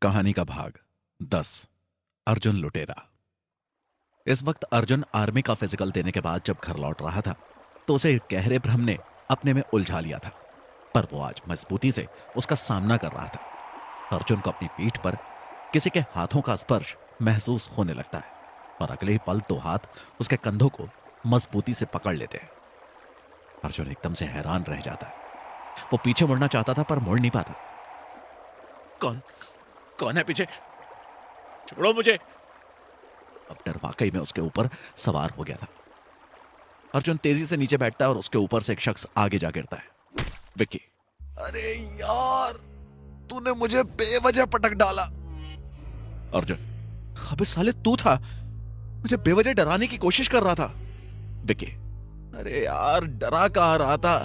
कहानी का भाग 10। अर्जुन लुटेरा। इस वक्त अर्जुन आर्मी का फिजिकल देने के बाद जब घर लौट रहा था तो उसे एक गहरे भ्रम ने अपने में उलझा लिया था, पर वो आज मजबूती से उसका सामना कर रहा था। अर्जुन को अपनी पीठ पर किसी के हाथों का स्पर्श महसूस होने लगता है और अगले ही पल दो हाथ उसके कंधों को मजबूती से पकड़ लेते हैं। अर्जुन एकदम से हैरान रह जाता है। वो पीछे मुड़ना चाहता था पर मुड़ नहीं पाता। कौन कौन है पीछे? छोड़ो मुझे। अब डर वाकई में उसके ऊपर सवार हो गया था। अर्जुन तेजी से नीचे बैठता है और उसके ऊपर से एक शख्स आगे जा गिरता है। विक्की। अरे यार, तूने मुझे बेवजह पटक डाला। अर्जुन। अबे साले तू था, मुझे बेवजह डराने की कोशिश कर रहा था। विक्की। अरे यार, डरा कहाँ रहा था?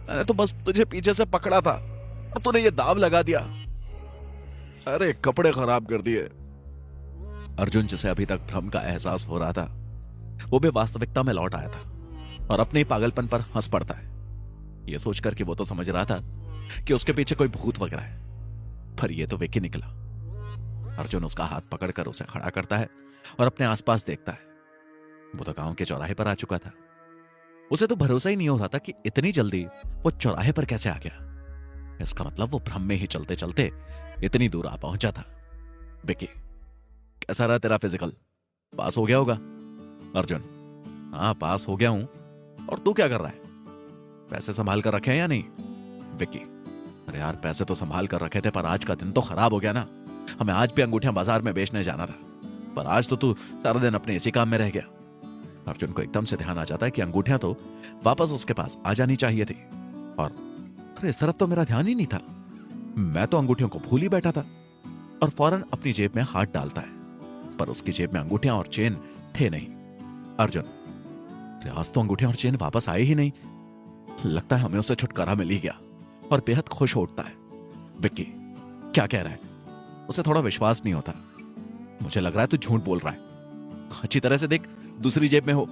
मैंने तो बस तुझे पीछे से पकड़ा था और तूने ये दाव लगा दिया। अरे कपड़े खराब कर दिए। अर्जुन, जिसे अभी तक भ्रम का एहसास हो रहा था, वो भी वास्तविकता में लौट आया था और अपने पागलपन पर हंस पड़ता है, यह सोचकर कि वो तो समझ रहा था कि उसके पीछे कोई भूत वगैरह है, पर यह तो विक्की निकला। अर्जुन उसका हाथ पकड़कर उसे खड़ा करता है और अपने आसपास देखता है। वो तो गांव के चौराहे पर आ चुका था। उसे तो भरोसा ही नहीं हो रहा था कि इतनी जल्दी वो चौराहे पर कैसे आ गया। इसका मतलब वो भ्रम में ही चलते चलते इतनी दूर आ पहुंचा था। विक्की, कैसा रहा तेरा फिजिकल? पास हो गया होगा? अर्जुन। हाँ, पास हो गया हूं। और तू क्या कर रहा है? पैसे संभाल कर रखे हैं या नहीं? विक्की। अरे यार, पैसे तो संभाल कर रखे थे, पर आज का दिन तो खराब हो गया ना। हमें आज भी अंगूठियां बाजार में बेचने जाना था, पर आज तो तू सारा दिन अपने इसी काम में रह गया। अर्जुन को एकदम से ध्यान आ जाता है कि अंगूठियां तो वापस उसके पास आ जानी चाहिए थी, और अरे इस तरफ तो मेरा ध्यान ही नहीं था। मैं तो अंगूठियों को भूल ही बैठा था। और फौरन अपनी जेब में हाथ डालता है, पर उसकी जेब में अंगूठियां और चेन थे नहीं। अर्जुन। आज तो अंगूठियां और चेन वापस आए ही नहीं। लगता है हमें उससे छुटकारा मिल ही गया, और बेहद खुश हो उठता है। विक्की, क्या कह रहा है? उसे थोड़ा विश्वास नहीं होता। मुझे लग रहा है तू झूठ बोल रहा है। अच्छी तरह से देख, दूसरी जेब में हो।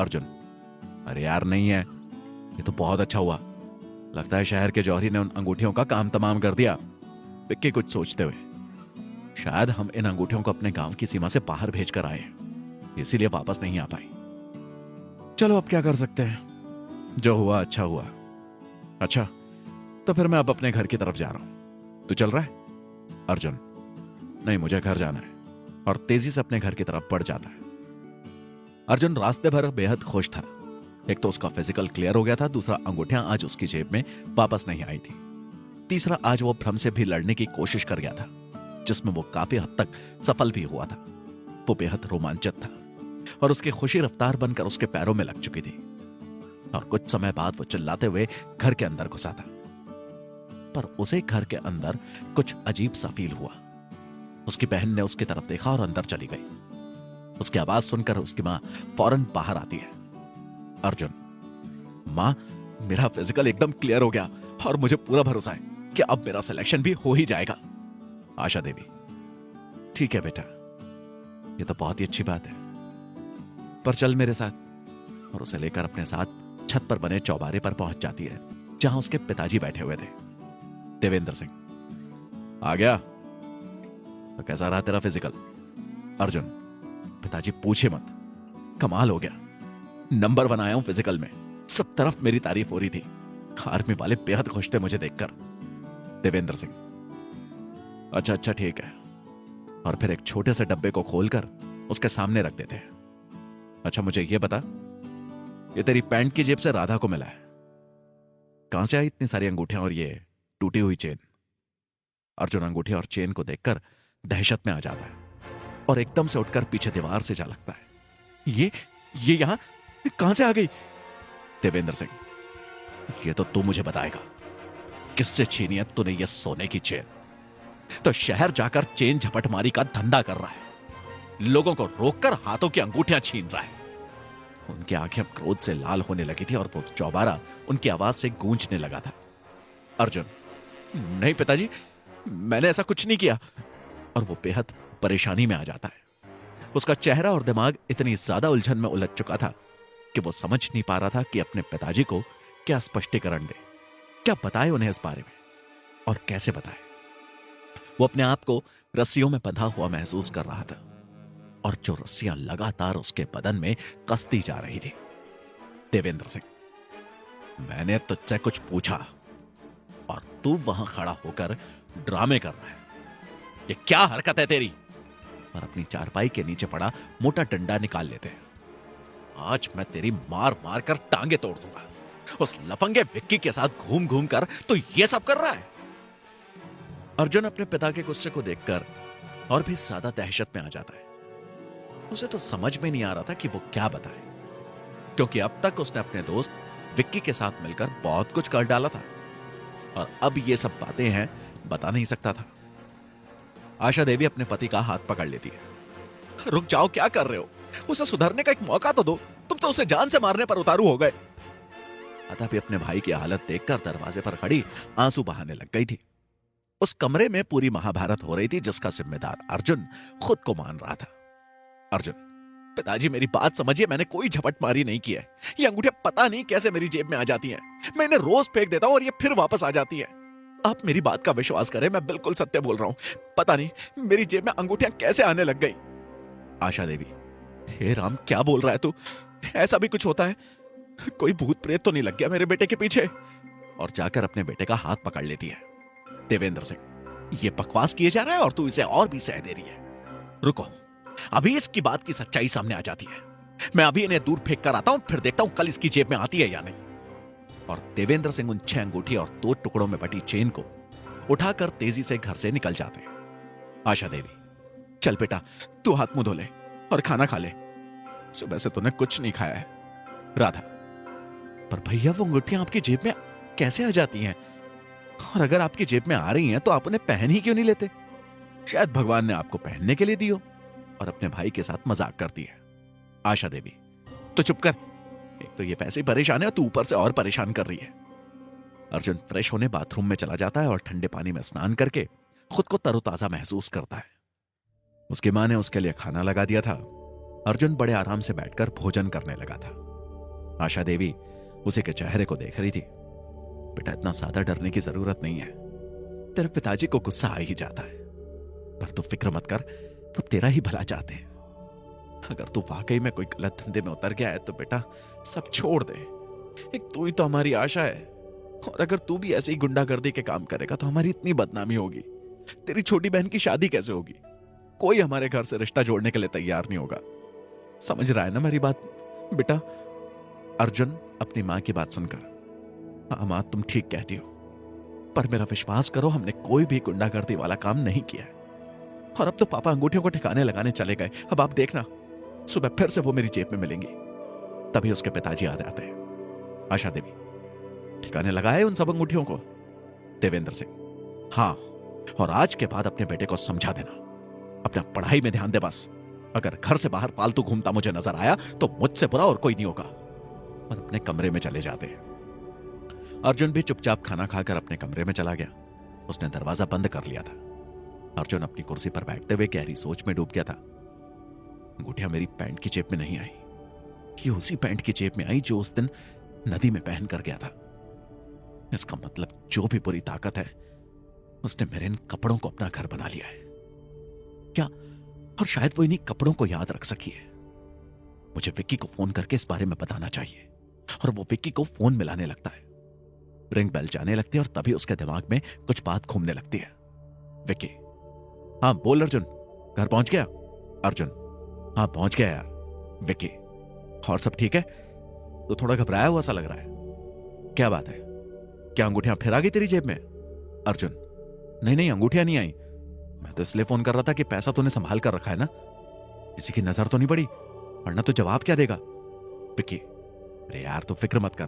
अर्जुन। अरे यार, नहीं है। ये तो बहुत अच्छा हुआ। लगता है शहर के जौहरी ने उन अंगूठियों का काम तमाम कर दिया। विक्की कुछ सोचते हुए। शायद हम इन अंगूठियों को अपने गांव की सीमा से बाहर भेज कर आए हैं, इसीलिए वापस नहीं आ पाई। चलो, अब क्या कर सकते हैं। जो हुआ अच्छा हुआ। अच्छा, तो फिर मैं अब अपने घर की तरफ जा रहा हूं। तू चल रहा है? अर्जुन। नहीं, मुझे घर जाना है, और तेजी से अपने घर की तरफ बढ़ जाता है। अर्जुन रास्ते भर बेहद खुश था। एक तो उसका फिजिकल क्लियर हो गया था, दूसरा अंगूठियां आज उसकी जेब में वापस नहीं आई थी, तीसरा आज वो भ्रम से भी लड़ने की कोशिश कर गया था, जिसमें वो काफी हद तक सफल भी हुआ था। वो बेहद रोमांचित था और उसकी खुशी रफ्तार बनकर उसके पैरों में लग चुकी थी। और कुछ समय बाद वो चिल्लाते हुए घर के अंदर घुसा था, पर उसे घर के अंदर कुछ अजीब सा फील हुआ। उसकी बहन ने उसकी तरफ देखा और अंदर चली गई। उसकी आवाज सुनकर उसकी मां फौरन बाहर आती है। अर्जुन। मां, मेरा फिजिकल एकदम क्लियर हो गया और मुझे पूरा भरोसा है कि अब मेरा सिलेक्शन भी हो ही जाएगा। आशा देवी। ठीक है बेटा, ये तो बहुत ही अच्छी बात है, पर चल मेरे साथ। और उसे लेकर अपने साथ छत पर बने चौबारे पर पहुंच जाती है, जहां उसके पिताजी बैठे हुए थे। देवेंद्र सिंह। आ गया? तो कैसा रहा तेरा फिजिकल? अर्जुन। पिताजी पूछे मत, कमाल हो गया। नंबर 1 आया हूं फिजिकल में। सब तरफ मेरी तारीफ हो रही थी। आर्मी वाले बेहद खुश थे मुझे देखकर। देवेंद्र सिंह। अच्छा अच्छा, ठीक है। और फिर एक छोटे से डब्बे को खोलकर उसके सामने रख देते हैं। अच्छा, मुझे यह बता, ये तेरी पैंट की जेब से राधा को मिला है। कहां से आई इतनी सारी अंगूठियां और ये टूटी हुई चेन? अर्जुन अंगूठी और चेन को देखकर दहशत में आ जाता है और एकदम से उठकर पीछे दीवार से जा लगता है। ये यहां कहां से आ गई? देवेंद्र सिंह। ये तो तू मुझे बताएगा, किससे छीनी है तूने ये सोने की चेन? तो शहर जाकर चेन झपटमारी का धंधा कर रहा है, लोगों को रोककर हाथों की अंगूठियां छीन रहा है। उनकी आंखें क्रोध से लाल होने लगी थी और वो चौबारा उनकी आवाज से गूंजने लगा था। अर्जुन। नहीं पिताजी, मैंने ऐसा कुछ नहीं किया। और वो बेहद परेशानी में आ जाता है। उसका चेहरा और दिमाग इतनी ज्यादा उलझन में उलझ चुका था कि वो समझ नहीं पा रहा था कि अपने पिताजी को क्या स्पष्टीकरण दे, क्या बताए उन्हें इस बारे में, और कैसे बताए। वो अपने आप को रस्सियों में बंधा हुआ महसूस कर रहा था और जो रस्सियां लगातार उसके बदन में कसती जा रही थी। देवेंद्र सिंह, मैंने तुझसे कुछ पूछा और तू वहां खड़ा होकर ड्रामे कर रहा है। ये क्या हरकत है तेरी? और अपनी चारपाई के नीचे पड़ा मोटा डंडा निकाल लेते हैं। आज मैं तेरी मार मार कर टांगे तोड़ दूंगा। उस लफंगे विक्की के साथ घूम घूम कर तो ये सब कर रहा है। अर्जुन अपने पिता के गुस्से को देखकर और भी ज्यादा दहशत में आ जाता है। उसे तो समझ में नहीं आ रहा था कि वो क्या बताए, क्योंकि अब तक उसने अपने दोस्त विक्की के साथ मिलकर बहुत कुछ कर डाला था और अब ये सब बातें हैं बता नहीं सकता था। आशा देवी अपने पति का हाथ पकड़ लेती है। रुक जाओ, क्या कर रहे हो? उसे सुधरने का एक मौका तो दो। तुम तो उसे जान से मारने पर उतारू हो गए। अतः अपने भाई की हालत देखकर दरवाजे पर खड़ी आंसू बहाने लग गई थी। उस कमरे में पूरी महाभारत हो रही थी जिसका जिम्मेदार अर्जुन खुद को मान रहा था। अर्जुन, पिताजी मेरी बात समझिए, मैंने कोई झपट मारी नहीं की है। ये अंगूठियां पता नहीं कैसे मेरी जेब में आ जाती हैं। मैं इन्हें रोज फेंक देता हूं और ये फिर वापस आ जाती हैं। आप मेरी बात का विश्वास करें, मैं बिल्कुल सत्य बोल रहा हूं। पता नहीं मेरी जेब में अंगूठियां कैसे आने लग गई। आशा देवी, हे राम, क्या बोल रहा है तू? ऐसा भी कुछ होता है? कोई भूत प्रेत तो नहीं लग गया मेरे बेटे के पीछे? और जाकर अपने बेटे का हाथ पकड़ लेती है। देवेंद्र सिंह, ये बकवास किए जा रहा है और तू इसे और भी सह दे रही है। रुको, अभी इसकी बात की सच्चाई सामने आ जाती है। मैं अभी इन्हें दूर फेंक कर आता हूं, फिर देखता हूं कल इसकी जेब में आती है या नहीं। और देवेंद्र सिंह उन 6 अंगूठी और 2 टुकड़ों में बटी चेन को उठाकर तेजी से घर से निकल जाते हैं। आशा देवी, चल बेटा, तू हाथ मुंह धो ले और खाना खा ले। सुबह से तूने कुछ नहीं खाया है। राधा, पर भैया वो अंगूठियां आपकी जेब में कैसे आ जाती हैं? और अगर आपकी जेब में आ रही हैं तो आप उन्हें पहन ही क्यों नहीं लेते? शायद भगवान ने आपको पहनने के लिए दी हो। और अपने भाई के साथ मजाक करती है। आशा देवी, तो चुप कर। एक तो ये पैसे परेशान है और तू ऊपर से और परेशान कर रही है। अर्जुन फ्रेश होने बाथरूम में चला जाता है और ठंडे पानी में स्नान करके खुद को तरोताजा महसूस करता है। उसकी मां ने उसके लिए खाना लगा दिया था। अर्जुन बड़े आराम से बैठकर भोजन करने लगा था। आशा देवी उसी के चेहरे को देख रही थी। बेटा, इतना ज्यादा डरने की जरूरत नहीं है। तेरे पिताजी को गुस्सा आ ही जाता है, पर तू फिक्र मत कर, वो तेरा ही भला चाहते हैं। अगर तू वाकई में कोई गलत धंधे में उतर गया है तो बेटा सब छोड़ दे। एक तू ही तो हमारी आशा है, और अगर तू भी ऐसे ही गुंडागर्दी के काम करेगा तो हमारी इतनी बदनामी होगी। तेरी छोटी बहन की शादी कैसे होगी? कोई हमारे घर से रिश्ता जोड़ने के लिए तैयार नहीं होगा। समझ रहा है ना मेरी बात बेटा? अर्जुन अपनी मां की बात सुनकर, हाँ मां, तुम ठीक कहती हो, पर मेरा विश्वास करो, हमने कोई भी गुंडागर्दी वाला काम नहीं किया है। और अब तो पापा अंगूठियों को ठिकाने लगाने चले गए। अब आप देखना, सुबह फिर से वो मेरी जेब में मिलेंगी। तभी उसके पिताजी आ जाते हैं। आशा देवी, ठिकाने लगाए उन सब अंगूठियों को? देवेंद्र सिंह, हाँ, और आज के बाद अपने बेटे को समझा देना, अपना पढ़ाई में ध्यान दे बस। अगर घर से बाहर पालतू घूमता मुझे नजर आया तो मुझसे बुरा और कोई नहीं होगा। और अपने कमरे में चले जाते हैं। अर्जुन भी चुपचाप खाना खाकर अपने कमरे में चला गया। उसने दरवाजा बंद कर लिया था। अर्जुन अपनी कुर्सी पर बैठते हुए गहरी सोच में डूब गया था। अंगूठियां मेरी पैंट की जेब में नहीं आई। ये उसी पैंट की जेब में आई जो उस दिन नदी में पहन कर गया था। इसका मतलब जो भी बुरी ताकत है उसने मेरे इन कपड़ों को अपना घर बना लिया है क्या? और शायद वो इन्हीं कपड़ों को याद रख सकी है। मुझे विक्की को फोन करके इस बारे में बताना चाहिए। और वो विक्की को फोन मिलाने लगता है। रिंग बेल जाने लगती है और तभी उसके दिमाग में कुछ बात घूमने लगती है। विक्की, हाँ बोल अर्जुन, घर पहुंच गया? अर्जुन, हाँ पहुंच गया यार। विक्की, और सब ठीक है? तो थोड़ा घबराया हुआ सा लग रहा है। क्या बात है? क्या अंगूठियां फिर आ गई तेरी जेब में? अर्जुन, नहीं नहीं, अंगूठियां नहीं आई। मैं तो इसलिए फोन कर रहा था कि पैसा तूने संभाल कर रखा है ना, किसी की नजर तो नहीं पड़ी, वरना तो जवाब क्या देगा? विक्की, अरे यार तू फिक्र मत कर,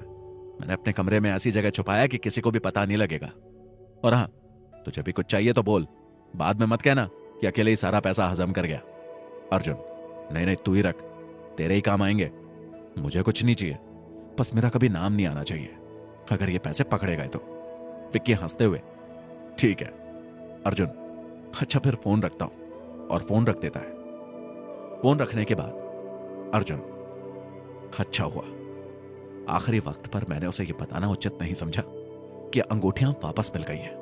मैंने अपने कमरे में ऐसी जगह छुपाया कि किसी को भी पता नहीं लगेगा। और हाँ, तुझे भी कुछ चाहिए तो बोल, बाद में मत कहना कि अकेले ही सारा पैसा हजम कर गया। अर्जुन, नहीं नहीं, तू ही रख, तेरे ही काम आएंगे। मुझे कुछ नहीं चाहिए, बस मेरा कभी नाम नहीं आना चाहिए अगर ये पैसे पकड़े गए तो। विक्की हंसते हुए, ठीक है। अर्जुन, अच्छा फिर फोन रखता हूं। और फोन रख देता है। फोन रखने के बाद अर्जुन, अच्छा हुआ, आखिरी वक्त पर मैंने उसे यह बताना उचित नहीं समझा कि अंगूठियां वापस मिल गई हैं।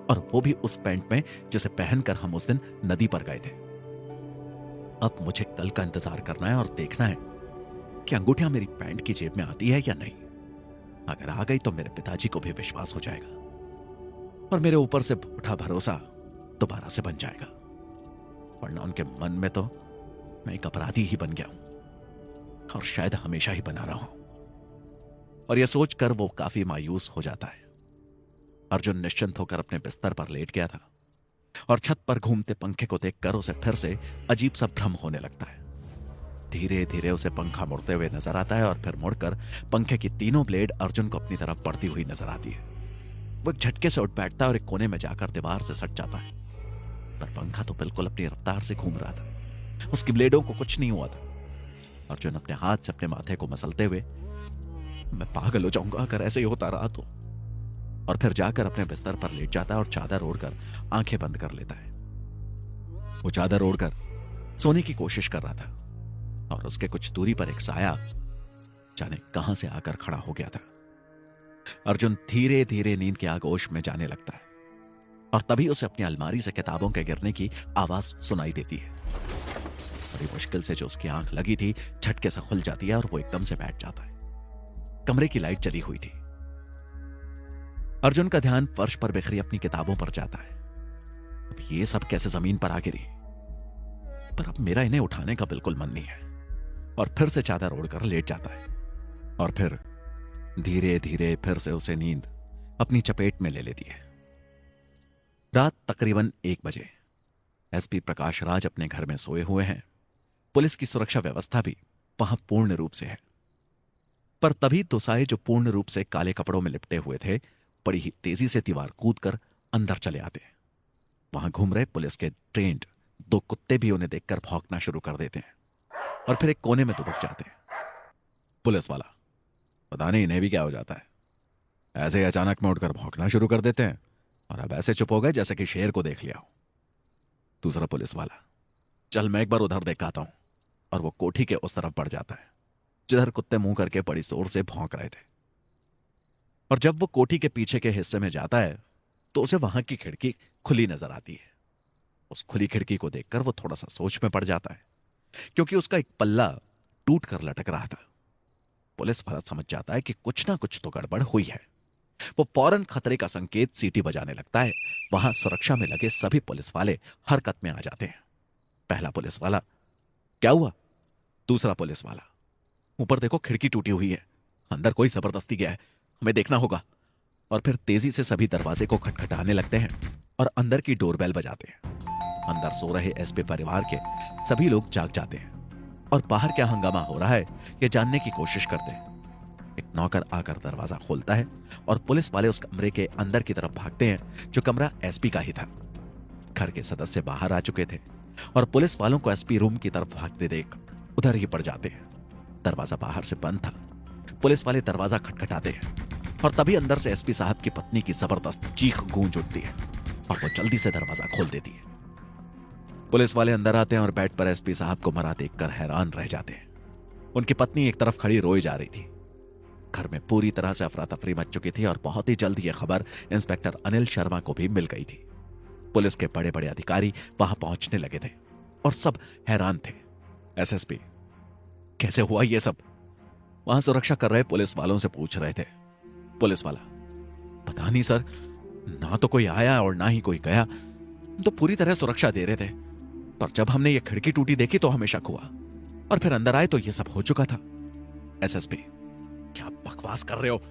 और वो भी उस पैंट में जिसे पहनकर हम उस दिन नदी पर गए थे। अब मुझे कल का इंतजार करना है और देखना है कि अंगूठियां मेरी पैंट की जेब में आती है या नहीं। अगर आ गई तो मेरे पिताजी को भी विश्वास हो जाएगा और मेरे ऊपर से उठा भरोसा दोबारा से बन जाएगा, वरना उनके मन में तो मैं एक अपराधी ही बन गया हूं और शायद हमेशा ही बना रहा हूं। और यह सोचकर वो काफी मायूस हो जाता है। अर्जुन निश्चिंत होकर अपने बिस्तर पर लेट गया था और छत पर घूमते पंखे को देखकर उसे फिर से अजीब सा भ्रम होने लगता है। धीरे धीरे उसे पंखा मुड़ते हुए नजर आता है और फिर मुड़कर पंखे की तीनों ब्लेड अर्जुन को अपनी तरफ बढ़ती हुई नजर आती है। वो एक झटके से उठ बैठता है और एक कोने में जाकर दीवार से सट जाता है, पर पंखा तो बिल्कुल अपनी रफ्तार से घूम रहा था, उसकी ब्लेडों को कुछ नहीं हुआ था। अर्जुन अपने हाथ से अपने माथे को मसलते हुए, मैं पागल हो जाऊंगा अगर ऐसे ही होता रहा तो, और फिर जाकर अपने बिस्तर पर लेट जाता है और चादर ओढ़कर आंखें बंद कर लेता है। वो चादर ओढ़कर सोने की कोशिश कर रहा था और उसके कुछ दूरी पर एक साया जाने कहां से आकर खड़ा हो गया था। अर्जुन धीरे धीरे नींद के आगोश में जाने लगता है और तभी उसे अपनी अलमारी से किताबों के गिरने की आवाज सुनाई देती है। बड़ी मुश्किल से जो उसकी आंख लगी थी झटके से खुल जाती है और वो एकदम से बैठ जाता है। कमरे की लाइट जली हुई थी। अर्जुन का ध्यान फर्श पर बिखरी अपनी किताबों पर जाता है। अब ये सब कैसे जमीन पर आ गिरी, पर अब मेरा इन्हें उठाने का बिल्कुल मन नहीं है, और फिर से चादर ओढ़कर लेट जाता है और फिर धीरे धीरे फिर से उसे नींद अपनी चपेट में ले लेती है। रात तकरीबन 1 बजे एसपी प्रकाश राज अपने घर में सोए हुए हैं। पुलिस की सुरक्षा व्यवस्था भी वहां पूर्ण रूप से है, पर तभी दोसाए जो पूर्ण रूप से काले कपड़ों में लिपटे हुए थे बड़ी ही तेजी से दीवार कूदकर अंदर चले आते हैं। वहां घूम रहे पुलिस के ट्रेंड 2 कुत्ते भी उन्हें देखकर भौंकना शुरू कर देते हैं और फिर एक कोने में दुबक जाते हैं। पुलिस वाला, पता नहीं इन्हें भी क्या हो जाता है, ऐसे ही अचानक में उठकर भौंकना शुरू कर देते हैं और अब ऐसे चुप हो गए जैसे कि शेर को देख लिया हो। दूसरा पुलिस वाला, चल मैं एक बार उधर देख आता हूं, और वो कोठी के उस तरफ बढ़ जाता है जिधर कुत्ते मुंह करके बड़ी जोर से भौंक रहे थे। और जब वो कोठी के पीछे के हिस्से में जाता है तो उसे वहां की खिड़की खुली नजर आती है। उस खुली खिड़की को देखकर वो थोड़ा सा सोच में पड़ जाता है, क्योंकि उसका एक पल्ला टूट कर लटक रहा था। पुलिस वाला समझ जाता है कि कुछ ना कुछ तो गड़बड़ हुई है। वो फौरन खतरे का संकेत सीटी बजाने लगता है। वहां सुरक्षा में लगे सभी पुलिस वाले हरकत में आ जाते हैं। पहला पुलिस वाला, क्या हुआ? दूसरा पुलिस वाला, ऊपर देखो खिड़की टूटी हुई है, अंदर कोई जबरदस्ती गया है, हमें देखना होगा। और फिर तेजी से सभी दरवाजे को खटखटाने लगते हैं और अंदर की डोरबेल बजाते हैं। अंदर सो रहे एसपी परिवार के सभी लोग जाग जाते हैं और बाहर क्या हंगामा हो रहा है यह जानने की कोशिश करते हैं। एक नौकर आकर दरवाजा खोलता है और पुलिस वाले उस कमरे के अंदर की तरफ भागते हैं जो कमरा एसपी का ही था। घर के सदस्य बाहर आ चुके थे और पुलिस वालों को एसपी रूम की तरफ भागते देख उधर ही पड़ जाते हैं। दरवाजा बाहर से बंद था। पुलिस वाले दरवाजा खटखटाते हैं और तभी अंदर से एसपी साहब की पत्नी की जबरदस्त चीख गूंज उठती है और वो जल्दी से दरवाजा खोल देती है। पुलिस वाले अंदर आते हैं और बेड पर एसपी साहब को मरा देखकर हैरान रह जाते हैं। उनकी पत्नी एक तरफ खड़ी रोई जा रही थी। घर में पूरी तरह से अफरा तफरी मच चुकी थी और बहुत ही जल्द यह खबर इंस्पेक्टर अनिल शर्मा को भी मिल गई थी। पुलिस के बड़े बड़े अधिकारी वहां पहुंचने लगे थे और सब हैरान थे। एसएसपी, कैसे हुआ ये सब? वहां सुरक्षा कर रहे पुलिस वालों से पूछ रहे थे। पुलिस वाला, पता नहीं सर, ना तो कोई आया और ना ही कोई गया, तो पूरी तरह सुरक्षा दे रहे थे, पर जब हमने ये खिड़की टूटी देखी तो हमें शक हुआ और फिर अंदर आए तो ये सब हो चुका था। एसएसपी, क्या बकवास कर रहे हो?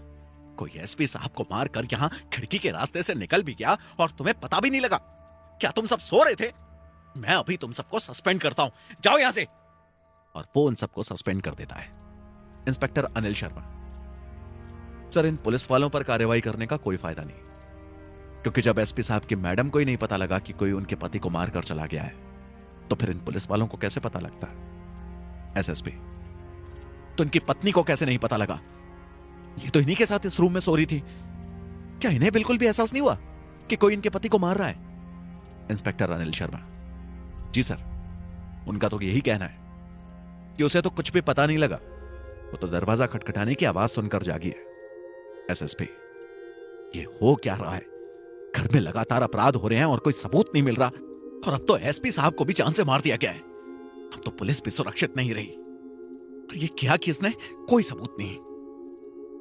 कोई एसपी साहब को मारकर यहां खिड़की के रास्ते से निकल भी गया और तुम्हें पता भी नहीं लगा? क्या तुम सब सो रहे थे? मैं अभी तुम सबको सस्पेंड करता हूं, जाओ यहां से। और वो उन सबको सस्पेंड कर देता है। इंस्पेक्टर अनिल शर्मा, सर इन पुलिस वालों पर कार्रवाई करने का कोई फायदा नहीं, क्योंकि जब एसपी साहब की मैडम को ही नहीं पता लगा कि कोई उनके पति को मारकर चला गया है, तो फिर इन पुलिस वालों को कैसे पता लगता? एसएसपी, तो इनकी पत्नी को कैसे नहीं पता लगा? ये तो इन्हीं के साथ इस रूम में सो रही थी। क्या इन्हें बिल्कुल भी एहसास नहीं हुआ कि कोई इनके पति को मार रहा है? इंस्पेक्टर अनिल शर्मा, जी सर, उनका तो यही कहना है कि उसे तो कुछ भी पता नहीं लगा, वो तो दरवाजा खटखटाने की आवाज सुनकर जागी है। एसएसपी, ये हो क्या रहा है? घर में लगातार अपराध हो रहे हैं और कोई सबूत नहीं मिल रहा, और अब तो एसपी साहब को भी जान से मार दिया गया है। अब तो पुलिस भी सुरक्षित नहीं रही। और ये किया कि इसने कोई सबूत नहीं।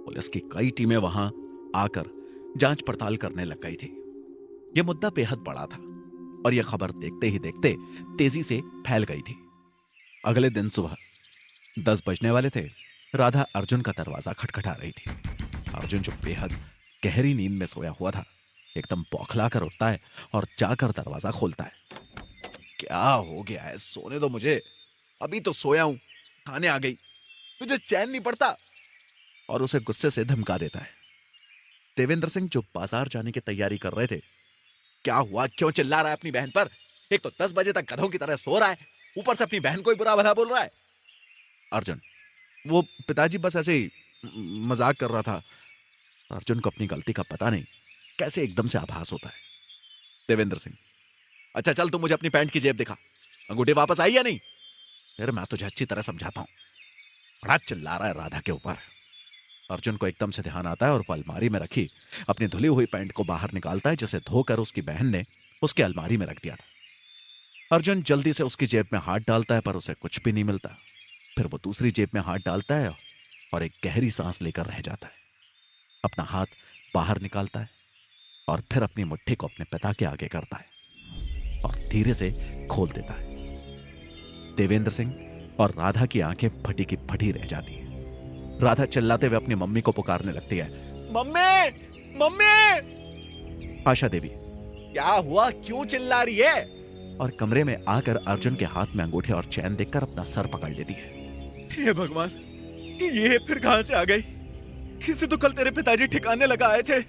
पुलिस की कई टीमें वहां आकर जांच पड़ताल करने लग गई थी। यह मुद्दा बेहद बड़ा था और यह खबर देखते ही देखते तेजी से फैल गई थी। अगले दिन सुबह 10 बजने वाले थे। राधा अर्जुन का दरवाजा खटखटा रही थी। अर्जुन जो बेहद गहरी नींद में सोया हुआ था, एकदम बौखला कर उठता है और जाकर दरवाजा खोलता है। क्या हो गया है? सोने दो मुझे, अभी तो सोया हूं, खाने आ गई, तुझे चैन नहीं पड़ता। और उसे गुस्से से धमका देता है। देवेंद्र सिंह जो बाजार जाने की तैयारी कर रहे थे, क्या हुआ? क्यों चिल्ला रहा है अपनी बहन पर? एक तो 10 बजे तक गधों की तरह सो रहा है, ऊपर से अपनी बहन को ही बुरा भला बोल रहा है। अर्जुन, वो पिताजी बस ऐसे ही मजाक कर रहा था। अर्जुन को अपनी गलती का पता नहीं कैसे एकदम से आभास होता है। देवेंद्र सिंह, अच्छा चल तू मुझे अपनी पैंट की जेब दिखा, अंगूठी वापस आई या नहीं? फिर मैं तुझे अच्छी तरह समझाता हूं। बड़ा चिल्ला रहा है राधा के ऊपर। अर्जुन को एकदम से ध्यान आता है और वो अलमारी में रखी अपनी धुली हुई पैंट को बाहर निकालता है, जिसे धोकर उसकी बहन ने उसके अलमारी में रख दिया था। अर्जुन जल्दी से उसकी जेब में हाथ डालता है, पर उसे कुछ भी नहीं मिलता। फिर वो दूसरी जेब में हाथ डालता है और एक गहरी सांस लेकर रह जाता है। अपना हाथ बाहर निकालता है और फिर अपनी मुट्ठी को अपने पिता के आगे करता है और धीरे से खोल देता है। देवेंद्र सिंह और राधा की आंखें फटी की फटी रह जाती हैं। राधा चिल्लाते हुए अपनी मम्मी को पुकारने लगती है, मम्मी, मम्मी! आशा देवी क्या हुआ? क्यों चिल्ला रही है? और कमरे में आकर अर्जुन के हाथ में अंगूठे और चैन देखकर अपना सर पकड़ लेती है। हे भगवान, ये फिर कहां से आ गई? इसे तो कल तेरे पिताजी ठिकाने लगा आए थे।